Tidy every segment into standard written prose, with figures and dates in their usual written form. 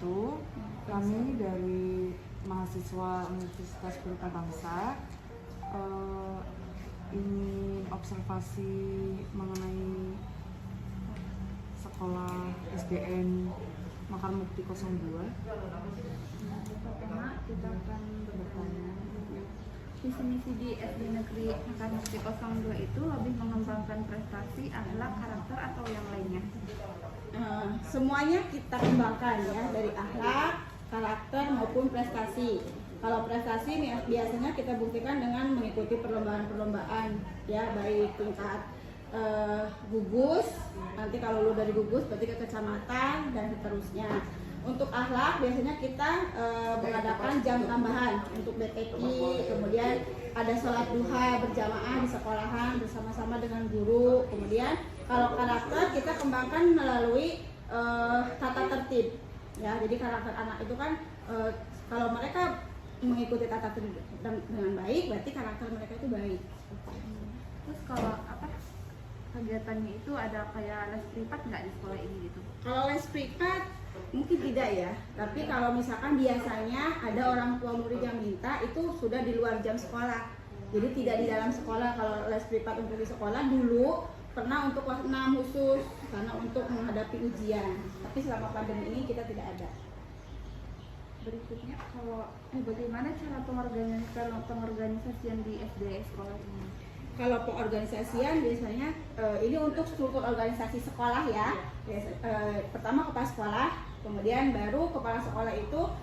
wabarakatuh. Kami dari mahasiswa Universitas Pelita Bangsa ingin observasi mengenai sekolah SDN Makar Mukti 02. Pertama kita akan bertanya visi misi di SD Negeri Makar Mukti 02 itu lebih mengembangkan prestasi, akhlak, karakter atau yang lainnya? Semuanya kita kembangkan ya, dari akhlak, karakter maupun prestasi. Kalau prestasi biasanya kita buktikan dengan mengikuti perlombaan-perlombaan ya, baik tingkat gugus, nanti kalau lu dari gugus berarti ke kecamatan dan seterusnya. Untuk akhlak biasanya kita mengadakan jam tambahan untuk BTQ, kemudian ada sholat duha berjamaah di sekolahan bersama-sama dengan guru. Kemudian kalau karakter kita kembangkan melalui tata tertib ya, jadi karakter anak itu kan kalau mereka mengikuti tata tertib dengan baik berarti karakter mereka itu baik. Terus kalau kegiatannya itu ada kayak les privat nggak di sekolah ini gitu? Kalau les privat mungkin tidak ya, tapi kalau misalkan biasanya ada orang tua murid yang minta itu sudah di luar jam sekolah, jadi tidak di dalam sekolah. Kalau les privat untuk di sekolah dulu pernah untuk kelas 6 khusus karena untuk menghadapi ujian, tapi selama pandemi ini kita tidak ada. Berikutnya kalau bagaimana cara pengorganisasian di SD sekolah ini? Kalau pengorganisasian biasanya ini untuk struktur organisasi sekolah ya. Pertama kepala sekolah, kemudian baru kepala sekolah itu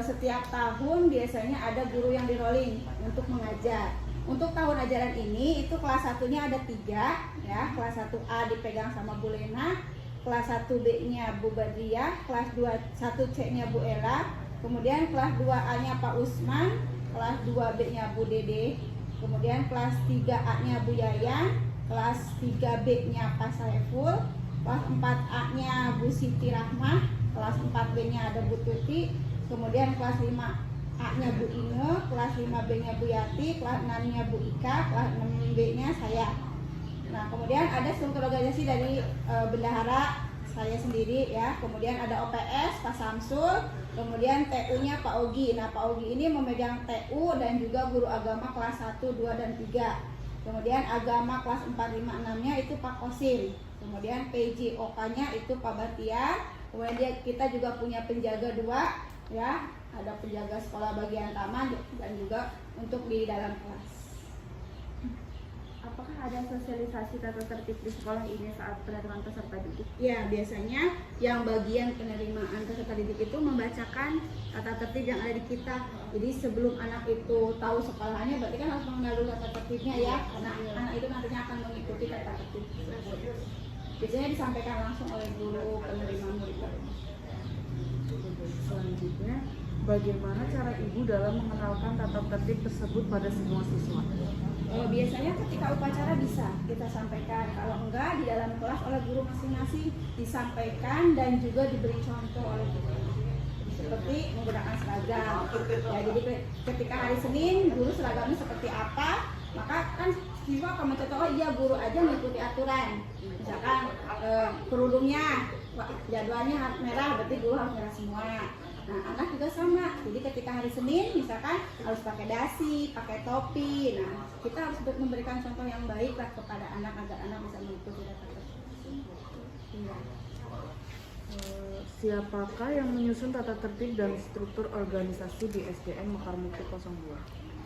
setiap tahun biasanya ada guru yang di rolling untuk mengajar. Untuk tahun ajaran ini itu kelas 1-nya ada 3 ya. Kelas 1A dipegang sama Bu Lena, kelas 1B-nya Bu Badriah, kelas 1C-nya Bu Ella, kemudian kelas 2A-nya Pak Usman, kelas 2B-nya Bu Dede, kemudian kelas 3A-nya Bu Yayan, kelas 3B-nya Pak Saiful, kelas 4A-nya Bu Siti Rahmah, kelas 4B-nya ada Bu Tuti, kemudian kelas 5A-nya Bu Inge, kelas 5B-nya Bu Yati, kelas 6-nya Bu Ika, kelas 6B-nya saya. Nah, kemudian ada struktur organisasi dari bendahara saya sendiri ya, kemudian ada OPS Pak Samsul, kemudian TU-nya Pak Ogi. Nah, Pak Ogi ini memegang TU dan juga guru agama kelas 1, 2, dan 3. Kemudian agama kelas 4, 5, 6-nya itu Pak Kosim. Kemudian PJOK-nya itu Pak Batia. Kemudian kita juga punya penjaga 2 ya, ada penjaga sekolah bagian taman dan juga untuk di dalam kelas. Apakah ada sosialisasi tata tertib di sekolah ini saat penerimaan peserta didik? Ya, biasanya yang bagian penerimaan peserta didik itu membacakan tata tertib yang ada di kita. Jadi sebelum anak itu tahu sekolahnya, berarti kan harus mengenal dulu tata tertibnya ya. Karena anak itu nantinya akan mengikuti tata tertib. Biasanya disampaikan langsung oleh guru penerima murid. Selanjutnya, bagaimana cara ibu dalam mengenalkan tata tertib tersebut pada semua siswa? Biasanya ketika upacara bisa kita sampaikan, kalau enggak di dalam kelas oleh guru masing-masing disampaikan dan juga diberi contoh oleh guru. Seperti menggunakan seragam. Ya, jadi ketika hari Senin guru seragamnya seperti apa, maka kan siswa akan mencontoh, oh iya guru aja mengikuti aturan. Misalkan kerudungnya jadwalnya merah, berarti guru harus merah semua. Nah, anak juga sama. Jadi ketika hari Senin misalkan harus pakai dasi, pakai topi. Nah, kita harus memberikan contoh yang baik lah kepada anak agar anak bisa mengikuti tata tertib. Iya. Siapakah yang menyusun tata tertib dan struktur organisasi di SDN Makar Mukti 02?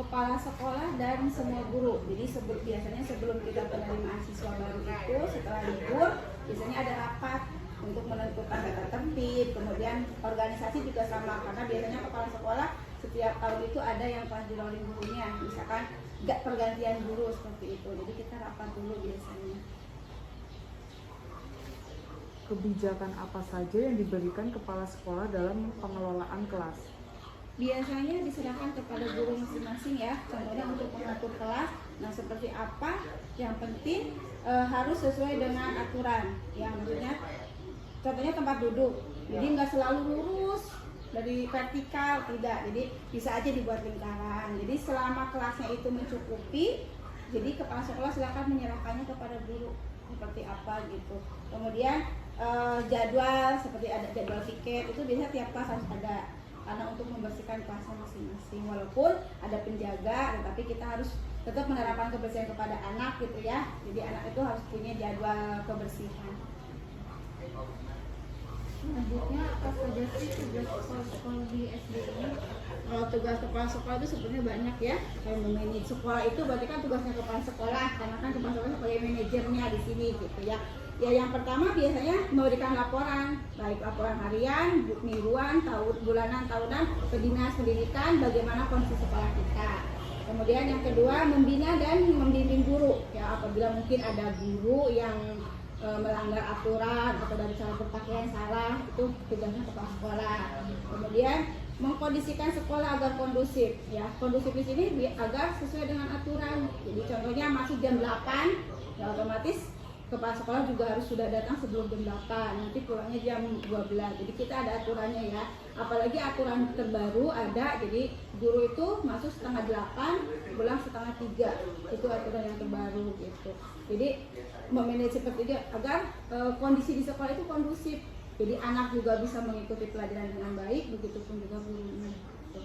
Kepala sekolah dan semua guru. Jadi biasanya sebelum kita penerimaan siswa baru itu setelah libur biasanya ada rapat untuk menentukan tata tertib. Kemudian organisasi juga sama, karena biasanya kepala sekolah setiap tahun itu ada yang kelas di rolling gurunya, misalkan gak pergantian guru seperti itu. Jadi kita rapat dulu biasanya. Kebijakan apa saja yang diberikan kepala sekolah dalam pengelolaan kelas? Biasanya diserahkan kepada guru masing-masing ya, contohnya untuk mengatur kelas. Nah, seperti apa yang penting harus sesuai dengan aturan. Yang maksudnya contohnya tempat duduk, jadi nggak selalu lurus dari vertikal, tidak. Jadi bisa aja dibuat lingkaran. Jadi selama kelasnya itu mencukupi, jadi kepala sekolah silakan menyerahkannya kepada guru. seperti apa gitu. Kemudian jadwal seperti ada jadwal piket itu biasanya tiap kelas harus ada, karena untuk membersihkan kelasnya masing-masing. Walaupun ada penjaga, tetapi kita harus tetap menerapkan kebersihan kepada anak gitu ya. Jadi anak itu harus punya jadwal kebersihan. Selanjutnya apa saja sih tugas sekolah di SD ini? Kalau tugas kepala sekolah itu sebenarnya banyak ya. Kayak memanage sekolah itu berarti kan tugasnya kepala sekolah, karena kan kepala sekolah sebagai manajernya di sini gitu ya. Ya yang pertama biasanya memberikan laporan, baik laporan harian, mingguan, bulanan, tahunan ke dinas pendidikan bagaimana kondisi sekolah kita. Kemudian yang kedua membina dan membimbing guru ya, apabila mungkin ada guru yang melanggar aturan atau dari cara berpakaian salah, itu tugasnya kepala sekolah. Kemudian mengkondisikan sekolah agar kondusif ya, kondusif di sini agar sesuai dengan aturan. Jadi contohnya masuk jam 8 ya, otomatis kepala sekolah juga harus sudah datang sebelum jam 8, nanti pulangnya jam 12. Jadi kita ada aturannya ya. Apalagi aturan terbaru ada, jadi guru itu masuk setengah 8, pulang setengah 3. Itu aturan yang terbaru gitu. Jadi memanage seperti itu agar kondisi di sekolah itu kondusif. Jadi anak juga bisa mengikuti pelajaran dengan baik, begitupun juga gurunya. Gitu.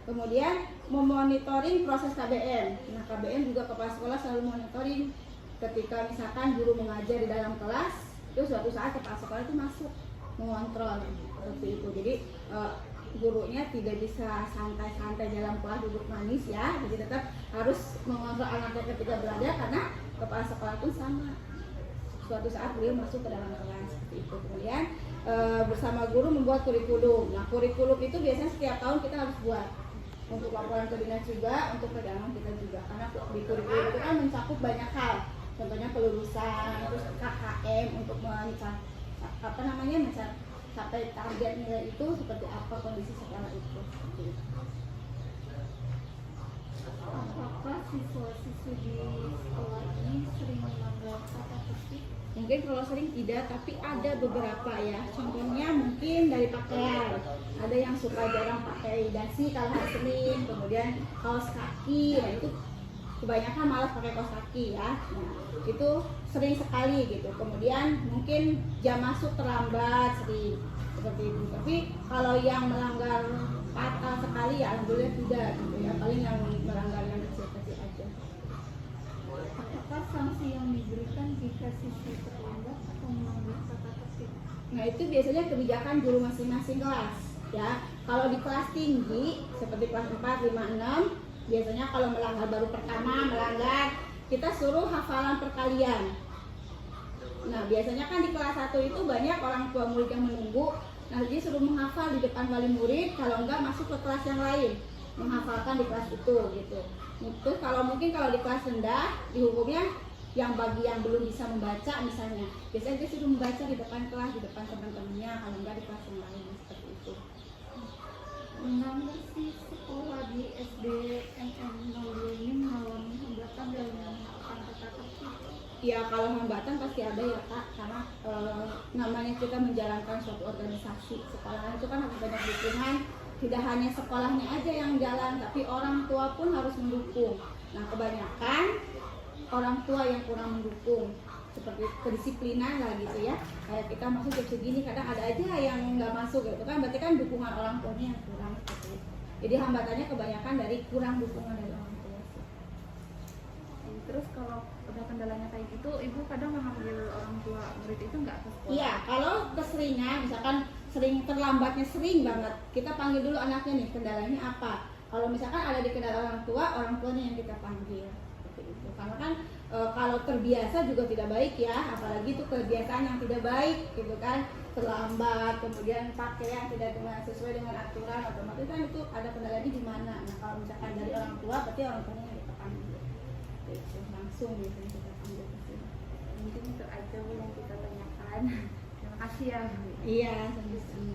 Kemudian memonitoring proses KBM. Nah KBM juga kepala sekolah selalu monitoring. Ketika misalkan guru mengajar di dalam kelas, itu suatu saat kepala sekolah itu masuk mengontrol seperti itu. Jadi gurunya tidak bisa santai-santai dalam kelas duduk manis ya. Jadi tetap harus mengontrol anaknya ketika belajar, karena kepala sekolah pun sama. Suatu saat beliau masuk ke dalam kelas seperti itu. Kemudian bersama guru membuat kurikulum. Nah kurikulum itu biasanya setiap tahun kita harus buat. Untuk laporan ke dinas juga, untuk pegangan kita juga. Karena di kurikulum itu kan mencakup banyak hal. Contohnya kelulusan, terus KKM untuk mencapai target nilai itu seperti apa kondisi sekolah itu. Apakah siswa-siswi di sekolah ini sering melanggar tata tertib? Mungkin kalau sering tidak, tapi ada beberapa ya. Contohnya mungkin dari pakaian. Ada yang suka jarang pakai dasi kalau hari Senin, kemudian kaos kaki. Nah itu kebanyakan malas pakai kaos kaki ya. Nah, itu sering sekali gitu. Kemudian mungkin jam masuk terlambat, sering seperti itu. Tapi kalau yang melanggar fatal sekali ya alhamdulillah tidak gitu ya. Paling yang melanggar yang kecil-kecil aja. Apakah sanksi yang diberikan jika siswi terlambat atau melanggar tata tertib? Nah itu biasanya kebijakan guru masing-masing kelas ya. Kalau di kelas tinggi seperti kelas 4, 5, 6 biasanya kalau melanggar baru pertama melanggar, kita suruh hafalan perkalian. Nah biasanya kan di kelas 1 itu banyak orang tua murid yang menunggu. Nah jadi suruh menghafal di depan wali murid, kalau enggak masuk ke kelas yang lain menghafalkan di kelas itu gitu. Terus kalau mungkin kalau di kelas rendah dihukumnya yang bagi yang belum bisa membaca misalnya, biasanya dia suruh membaca di depan kelas, di depan teman-temannya, kalau enggak di kelas yang lain seperti itu. Mengapa sih sekolah di SD MM02 ini mengalami hambatan dalam menerapkan tata tertib? Ya kalau hambatan pasti ada ya Kak, karena namanya kita menjalankan suatu organisasi sekolah itu kan harus banyak dukungan. Tidak hanya sekolahnya aja yang jalan, tapi orang tua pun harus mendukung. Nah kebanyakan orang tua yang kurang mendukung, seperti kedisiplinan lah gitu ya. Kayak kita masuk jam segini, kadang ada aja yang nggak masuk gitu kan, berarti kan dukungan orang tuanya yang kurang seperti itu. Jadi hambatannya kebanyakan dari kurang dukungan dari orang tua. Terus kalau udah kendalanya kayak gitu, ibu kadang memanggil orang tua murid itu nggak ke sekolah? Iya, kalau keseringan, misalkan sering terlambatnya sering banget, kita panggil dulu anaknya nih, kendalanya apa. Kalau misalkan ada di kendala orang tuanya yang kita panggil seperti itu. Karena kan kalau terbiasa juga tidak baik ya, apalagi itu kebiasaan yang tidak baik gitu kan, terlambat, kemudian pakaian tidak sesuai dengan aturan, otomatis kan itu ada kendalanya di mana. Nah kalau misalkan dari orang tua, berarti orang tuanya yang kita panggil itu langsung biasanya kita panggil ke sini. Mungkin itu aja Bu yang kita tanyakan. Terima kasih ya Bu. Iya, sama-sama.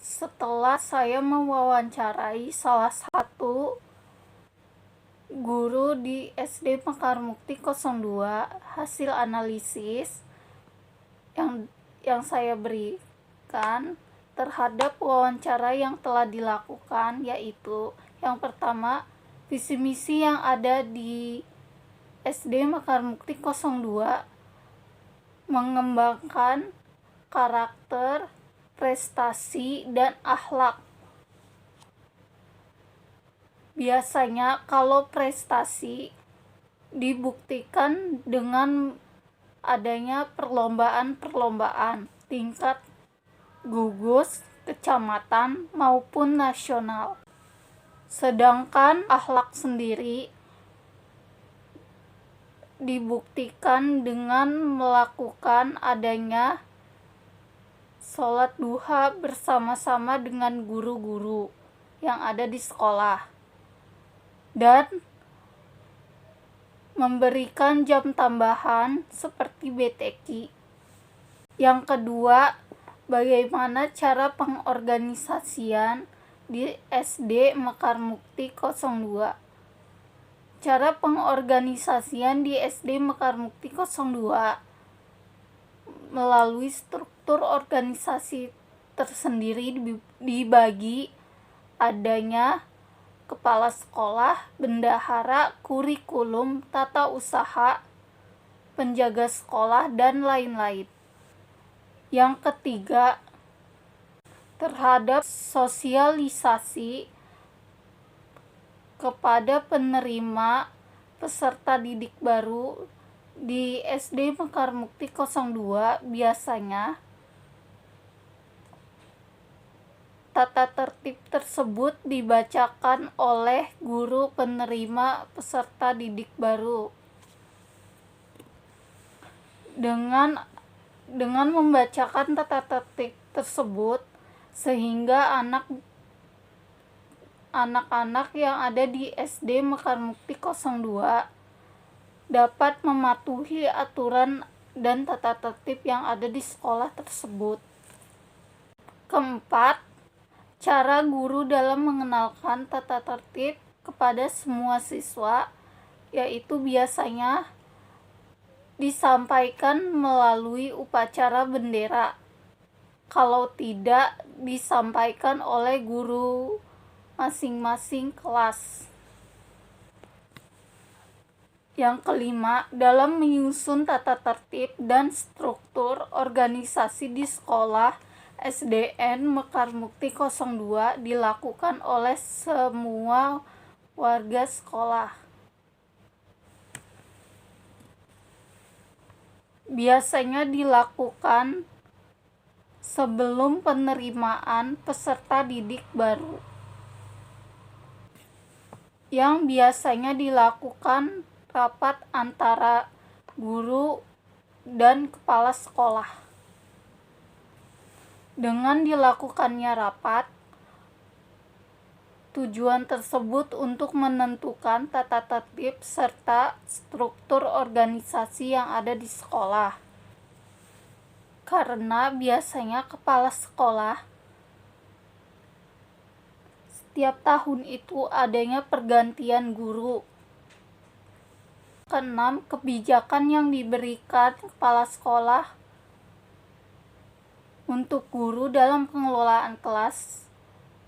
Setelah saya mewawancarai salah satu guru di SD Mekar Mukti 02, hasil analisis yang saya berikan terhadap wawancara yang telah dilakukan, yaitu yang pertama, visi misi yang ada di SD Mekar Mukti 02 mengembangkan karakter, prestasi, dan akhlak. Biasanya kalau prestasi dibuktikan dengan adanya perlombaan-perlombaan tingkat gugus, kecamatan, maupun nasional. Sedangkan akhlak sendiri dibuktikan dengan melakukan adanya sholat duha bersama-sama dengan guru-guru yang ada di sekolah dan memberikan jam tambahan seperti BTQ. Yang kedua, bagaimana cara pengorganisasian di SD Mekar Mukti 02. Cara pengorganisasian di SD Mekar Mukti 02 melalui struktur organisasi tersendiri dibagi adanya kepala sekolah, bendahara, kurikulum, tata usaha, penjaga sekolah, dan lain-lain. Yang ketiga, terhadap sosialisasi kepada penerima peserta didik baru di SD Mekar Mukti 02, biasanya tata tertib tersebut dibacakan oleh guru penerima peserta didik baru. Dengan membacakan tata tertib tersebut, sehingga anak-anak yang ada di SD Mekar Mukti 02 dapat mematuhi aturan dan tata tertib yang ada di sekolah tersebut. Keempat, cara guru dalam mengenalkan tata tertib kepada semua siswa, yaitu biasanya disampaikan melalui upacara bendera. Kalau tidak, disampaikan oleh guru masing-masing kelas. Yang kelima, dalam menyusun tata tertib dan struktur organisasi di sekolah SDN Mekar Mukti 02 dilakukan oleh semua warga sekolah. Biasanya dilakukan sebelum penerimaan peserta didik baru, yang biasanya dilakukan rapat antara guru dan kepala sekolah. Dengan dilakukannya rapat, tujuan tersebut untuk menentukan tata tertib serta struktur organisasi yang ada di sekolah. Karena biasanya kepala sekolah setiap tahun itu adanya pergantian guru. Keenam, kebijakan yang diberikan kepala sekolah untuk guru dalam pengelolaan kelas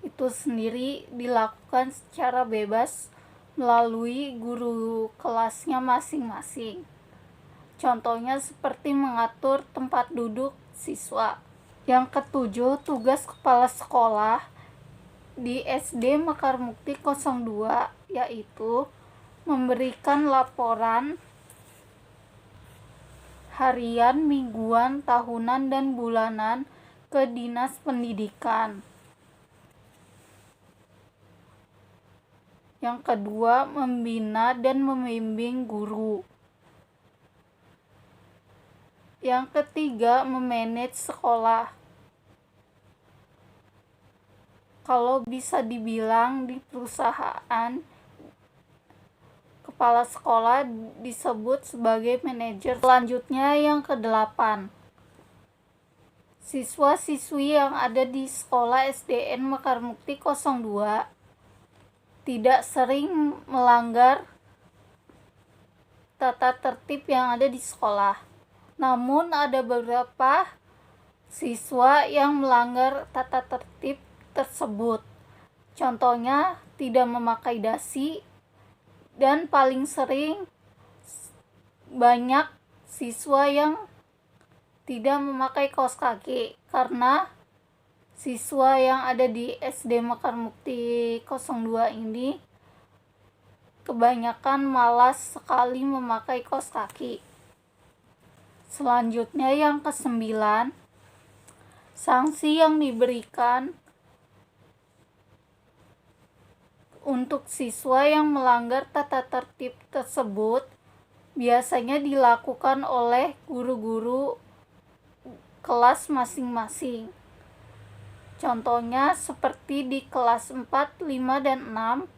itu sendiri dilakukan secara bebas melalui guru kelasnya masing-masing. Contohnya seperti mengatur tempat duduk siswa. Yang ketujuh, tugas kepala sekolah di SD Mekar Mukti 02 yaitu memberikan laporan harian, mingguan, tahunan, dan bulanan ke Dinas Pendidikan. Yang kedua, membina dan membimbing guru. Yang ketiga, memanage sekolah. Kalau bisa dibilang di perusahaan, kepala sekolah disebut sebagai manajer. Selanjutnya yang ke-8. Siswa-siswi yang ada di sekolah SDN Mekar Mukti 02 tidak sering melanggar tata tertib yang ada di sekolah. Namun ada beberapa siswa yang melanggar tata tertib tersebut. Contohnya tidak memakai dasi, dan paling sering banyak siswa yang tidak memakai kaos kaki karena siswa yang ada di SD Mekar Mukti 02 ini kebanyakan malas sekali memakai kaos kaki. Selanjutnya yang ke-9, sanksi yang diberikan untuk siswa yang melanggar tata tertib tersebut biasanya dilakukan oleh guru-guru kelas masing-masing. Contohnya seperti di kelas 4, 5, dan 6,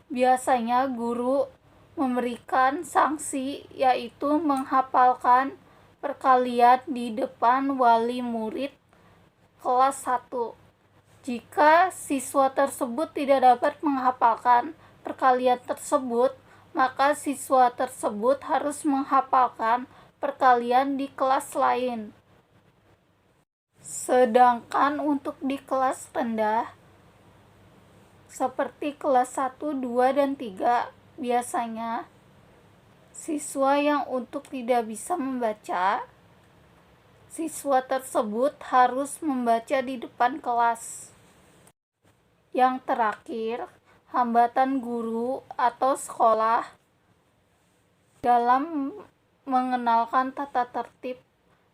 biasanya guru memberikan sanksi yaitu menghafalkan perkalian di depan wali murid kelas 1. Jika siswa tersebut tidak dapat menghafalkan perkalian tersebut, maka siswa tersebut harus menghafalkan perkalian di kelas lain. Sedangkan untuk di kelas rendah, seperti kelas 1, 2, dan 3, biasanya siswa yang untuk tidak bisa membaca, siswa tersebut harus membaca di depan kelas. Yang terakhir, hambatan guru atau sekolah dalam mengenalkan tata tertib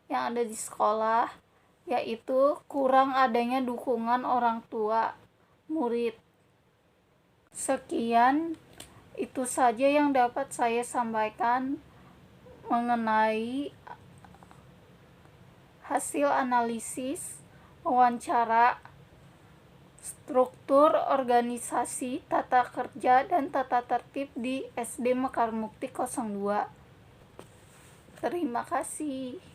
yang ada di sekolah, yaitu kurang adanya dukungan orang tua murid. Sekian, itu saja yang dapat saya sampaikan mengenai hasil analisis wawancara struktur organisasi tata kerja dan tata tertib di SD Mekar Mukti 02. Terima kasih.